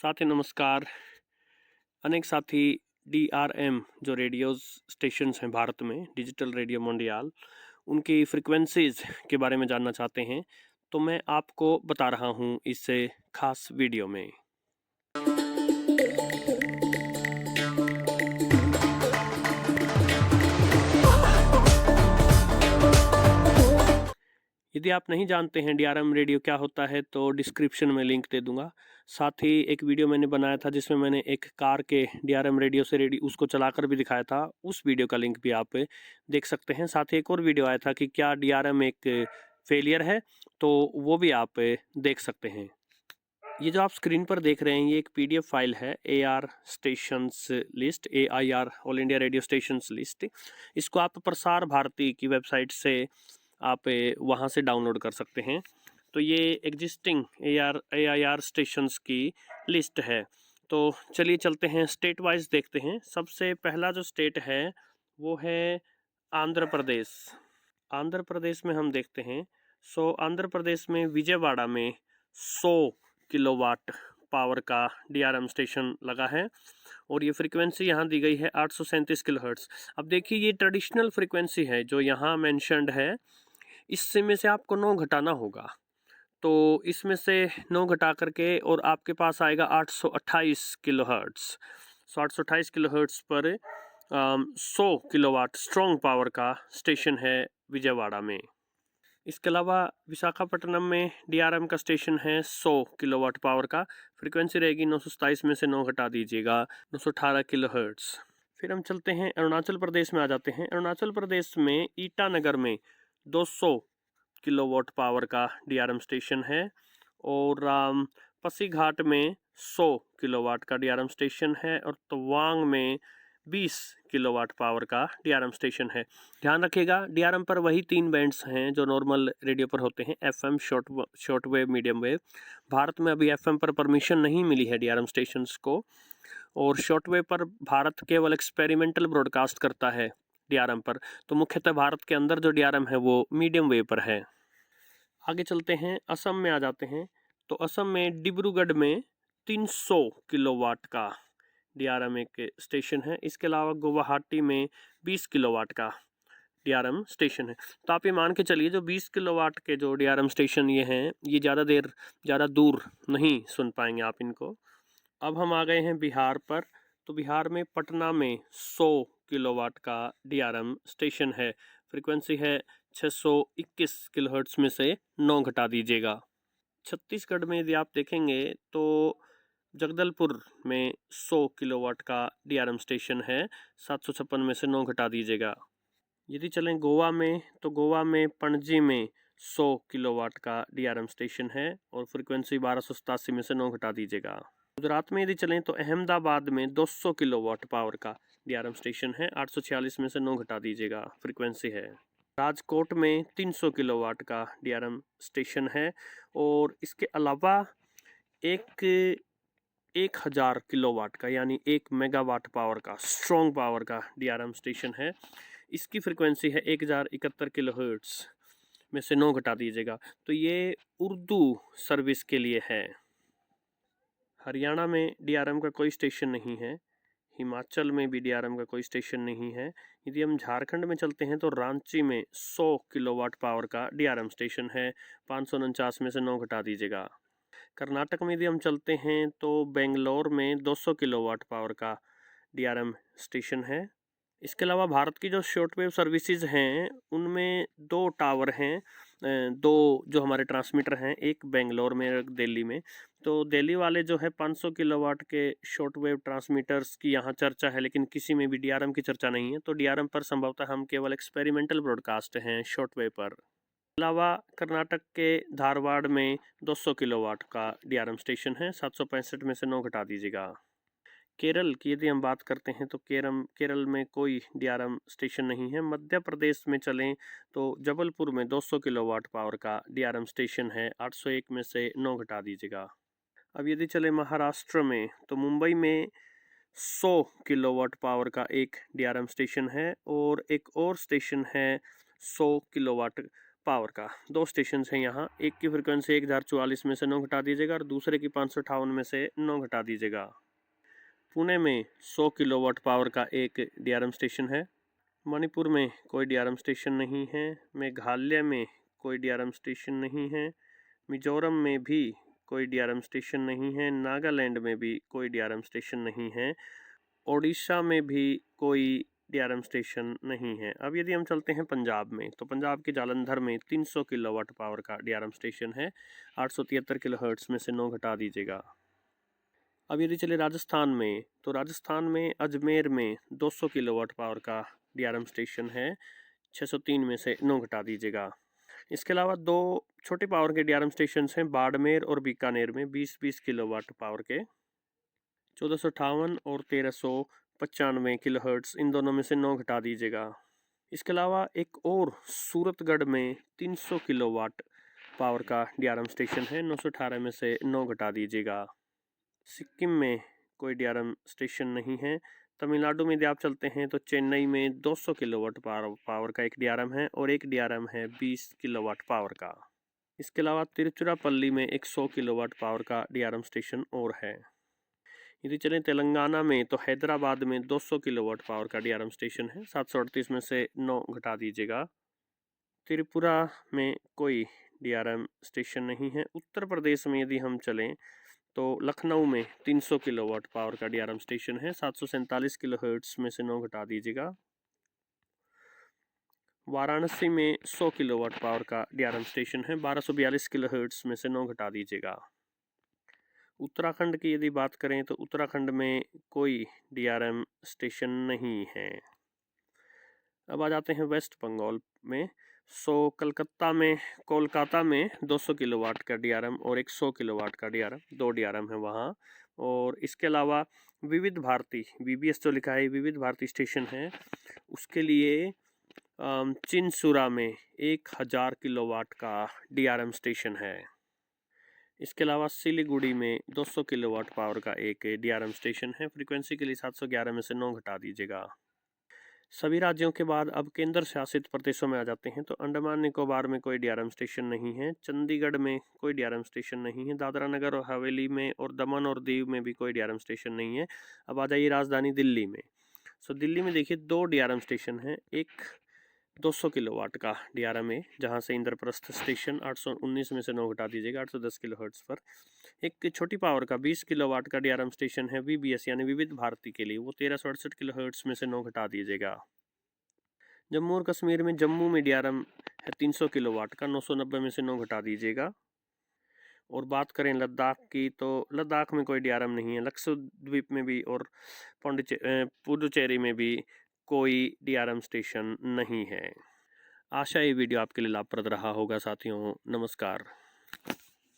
साथी नमस्कार। अनेक साथी डीआरएम जो रेडियोज स्टेशंस हैं भारत में, डिजिटल रेडियो मोंडियाल, उनकी फ्रीक्वेंसीज के बारे में जानना चाहते हैं, तो मैं आपको बता रहा हूं इस खास वीडियो में। यदि आप नहीं जानते हैं डीआरएम रेडियो क्या होता है तो डिस्क्रिप्शन में लिंक दे दूंगा। साथ ही एक वीडियो मैंने बनाया था जिसमें मैंने एक कार के डीआरएम रेडियो से रेडियो उसको चलाकर भी दिखाया था, उस वीडियो का लिंक भी आप देख सकते हैं। साथ ही एक और वीडियो आया था कि क्या डीआरएम एक फेलियर है, तो वो भी आप देख सकते हैं। ये जो आप स्क्रीन पर देख रहे हैं ये एक पीडीएफ फाइल है, AR stations list, AIR all India radio stations list. इसको आप प्रसार भारती की वेबसाइट से आप वहाँ से डाउनलोड कर सकते हैं। तो ये एग्जिस्टिंग AIR स्टेशंस की लिस्ट है। तो चलिए चलते हैं, स्टेट वाइज देखते हैं। सबसे पहला जो स्टेट है वो है आंध्र प्रदेश। आंध्र प्रदेश में हम देखते हैं, आंध्र प्रदेश में विजयवाड़ा में 100 किलोवाट पावर का डीआरएम स्टेशन लगा है और ये फ्रीक्वेंसी यहाँ दी गई है 837 किलोहर्ट्ज़। अब देखिए ये ट्रेडिशनल फ्रीक्वेंसी है जो यहाँ मेंशन्ड है, इसमें से आपको 9 घटाना होगा। तो इसमें से 9 घटा करके और आपके पास आएगा 828 किलोहर्ट्ज़। 828 किलोहर्ट्ज़ पर 100 किलोवाट स्ट्रॉन्ग पावर का स्टेशन है विजयवाड़ा में। इसके अलावा विशाखापट्टनम में डीआरएम का स्टेशन है 100 किलोवाट पावर का, फ्रीक्वेंसी रहेगी 927 में से 9 घटा दीजिएगा 918 किलोहर्ट्ज़। फिर हम चलते हैं अरुणाचल प्रदेश में आ जाते हैं। अरुणाचल प्रदेश में ईटानगर में 200 किलोवाट पावर का डीआरएम स्टेशन है और पासीघाट में 100 किलोवाट का डीआरएम स्टेशन है और तवांग में 20 किलोवाट पावर का डीआरएम स्टेशन है। ध्यान रखिएगा डीआरएम पर वही 3 बैंड्स हैं जो नॉर्मल रेडियो पर होते हैं, FM, short wave, medium wave. Bharat में अभी एफएम पर परमिशन नहीं मिली है डीआरएम स्टेशंस को, और शॉर्ट वेव पर भारत केवल एक्सपेरिमेंटल ब्रॉडकास्ट करता है डीआरएम पर। तो मुख्यतः भारत के अंदर जो डीआरएम है वो मीडियम वेव पर है। आगे चलते हैं, असम में आ जाते हैं। तो असम में डिब्रूगढ़ में 300 किलोवाट का डीआरएम एक स्टेशन है। इसके अलावा गुवाहाटी में 20 किलोवाट का डीआरएम स्टेशन है। तो आप ये मान के चलिए जो 20 किलोवाट के जो डीआरएम स्टेशन ये हैं, ये ज़्यादा दूर नहीं सुन पाएंगे आप इनको। अब हम आ गए हैं बिहार पर। तो बिहार में पटना में 100 किलोवाट का डीआरएम स्टेशन है, फ्रीक्वेंसी है 621 किलोहर्ट्ज़ में से 9 घटा दीजिएगा। छत्तीसगढ़ में यदि आप देखेंगे तो जगदलपुर में 100 किलोवाट का डीआरएम स्टेशन है, 756 में से 9 घटा दीजिएगा। यदि चलें गोवा में, तो गोवा में पणजी में 100 किलोवाट का डीआरएम स्टेशन है और फ्रीक्वेंसी 1287 में से 9 घटा दीजिएगा। गुजरात में यदि चलें तो अहमदाबाद में 200 किलोवाट पावर का डीआरएम स्टेशन है, 846 में से 9 घटा दीजिएगा, फ्रीक्वेंसी है। राजकोट में 300 किलोवाट का डीआरएम स्टेशन है और इसके अलावा एक 1000 किलोवाट का यानी 1 मेगावाट पावर का स्ट्रॉन्ग पावर का डीआरएम स्टेशन है। इसकी फ्रीक्वेंसी है 1071 किलोहर्ट्ज़ में से 9 घटा दीजिएगा। तो ये उर्दू सर्विस के लिए है। हरियाणा में डीआरएम का कोई स्टेशन नहीं है, हिमाचल में भी डीआरएम का कोई स्टेशन नहीं है। यदि हम झारखंड में चलते हैं तो रांची में 100 किलोवाट पावर का डीआरएम स्टेशन है, 549 में से 9 घटा दीजिएगा। कर्नाटक में यदि हम चलते हैं तो बेंगलोर में 200 किलोवाट पावर का डीआरएम स्टेशन है। इसके अलावा भारत की जो शॉर्टवेव सर्विसेज हैं उनमें 2 टावर हैं, 2 जो हमारे ट्रांसमीटर हैं, एक बेंगलोर में एक दिल्ली में। तो दिल्ली वाले जो है 500 किलोवाट के शॉर्टवेव ट्रांसमीटर्स की यहाँ चर्चा है, लेकिन किसी में भी डीआरएम की चर्चा नहीं है। तो डीआरएम पर संभवतः हम केवल एक्सपेरिमेंटल ब्रॉडकास्ट हैं शॉर्टवेव पर। अलावा कर्नाटक के धारवाड़ में 200 किलोवाट का डीआरएम स्टेशन है, 765 में से 9 घटा दीजिएगा। केरल की यदि हम बात करते हैं तो केरल में कोई डीआरएम स्टेशन नहीं है। मध्य प्रदेश में चलें तो जबलपुर में 200 किलोवाट पावर का डीआरएम स्टेशन है, 801 में से 9 घटा दीजिएगा। अब यदि चले महाराष्ट्र में तो मुंबई में 100 किलोवाट पावर का एक डीआरएम स्टेशन है और एक और स्टेशन है 100 किलोवाट पावर का 2 स्टेशन हैं यहाँ। एक की फ्रिक्वेंसी 1044 में से 9 घटा दीजिएगा और दूसरे की 558 में से 9 घटा दीजिएगा। पुणे में 100 किलोवाट पावर का एक डीआरएम स्टेशन है। मणिपुर में कोई डीआरएम स्टेशन नहीं है। मेघालय में कोई डीआरएम स्टेशन नहीं है। मिजोरम में भी कोई डीआरएम स्टेशन नहीं है। नागालैंड में भी कोई डीआरएम स्टेशन नहीं है। ओडिशा में भी कोई डीआरएम स्टेशन नहीं है। अब यदि हम चलते हैं पंजाब में, तो पंजाब के जालंधर में 300 किलोवाट पावर का डीआरएम स्टेशन है। 873 किलोहर्ट्ज़ में से 9 घटा दीजिएगा। अब यदि चले राजस्थान में, तो राजस्थान में अजमेर में 200 किलोवाट पावर का डीआरएम स्टेशन है। 603 में से 9 घटा दीजिएगा। इसके अलावा 2 छोटे पावर के डीआरएम स्टेशन हैं बाड़मेर और बीकानेर में 20-20 किलोवाट पावर के। 1458 और 1395 किलोहर्ट्ज़, इन दोनों में से 9 घटा दीजिएगा। इसके अलावा एक और सूरतगढ़ में 300 किलोवाट पावर का डीआरएम स्टेशन है। 918 में से 9 घटा दीजिएगा। सिक्किम में कोई डीआरएम स्टेशन नहीं है। तमिलनाडु में यदि आप चलते हैं तो चेन्नई में 200 किलोवाट पावर का एक डीआरएम है और एक डीआरएम है 20 किलोवाट पावर का। इसके अलावा तिरुचिरापल्ली में एक 100 किलोवाट पावर का डीआरएम स्टेशन और है। यदि चलें तेलंगाना में, तो हैदराबाद में 200 किलोवाट पावर का डीआरएम स्टेशन है। 738 में से 9 घटा दीजिएगा। त्रिपुरा में कोई डीआरएम स्टेशन नहीं है। उत्तर प्रदेश में यदि हम चलें, तो लखनऊ में 300 किलोवाट पावर का डीआरएम स्टेशन है। 747 किलोहर्ट्ज़ में से 9 घटा दीजिएगा। वाराणसी में 100 किलोवाट पावर का डीआरएम स्टेशन है। 1242 किलोहर्ट्ज़ में से 9 घटा दीजिएगा। उत्तराखंड की यदि बात करें, तो उत्तराखंड में कोई डीआरएम स्टेशन नहीं है। अब आ जाते हैं वेस्ट बंगाल में। कोलकाता में 200 किलोवाट का डीआरएम और एक 100 किलोवाट का डीआरएम, 2 डीआरएम है वहाँ। और इसके अलावा विविध भारती वीबीएस जो लिखा है विविध भारती स्टेशन है, उसके लिए चिनसुरा में 1000 किलोवाट का डीआरएम स्टेशन है। इसके अलावा सिलीगुड़ी में 200 किलोवाट पावर का एक डीआरएम स्टेशन है। फ्रीक्वेंसी के लिए 711 में से 9 घटा दीजिएगा। सभी राज्यों के बाद अब केंद्र शासित प्रदेशों में आ जाते हैं। तो अंडमान निकोबार में कोई डीआरएम स्टेशन नहीं है। चंडीगढ़ में कोई डीआरएम स्टेशन नहीं है। दादरा नगर और हवेली में और दमन और दीव में भी कोई डीआरएम स्टेशन नहीं है। अब आ जाइए राजधानी दिल्ली में। दिल्ली में देखिए 2 डीआरएम स्टेशन हैं। एक 200 किलोवाट का डीआरएम है, जहां से इंद्रप्रस्थ स्टेशन 819 में से 9 घटा दीजिएगा 810 किलोहर्ट्ज़ पर। एक छोटी पावर का 20 किलोवाट का डीआरएम स्टेशन है वीबीएस यानी विविध भारती के लिए, वो 1368 किलोहर्ट्ज़ में से 9 घटा दीजिएगा। जम्मू और कश्मीर में जम्मू में डीआरएम है 300 किलोवाट का, 990 में से 9 घटा दीजिएगा। और बात करें लद्दाख की, तो लद्दाख में कोई डीआरएम नहीं है। लक्षद्वीप में भी और पुडुचेरी में भी कोई डीआरएम स्टेशन नहीं है। आशा ये वीडियो आपके लिए लाभप्रद रहा होगा साथियों। नमस्कार।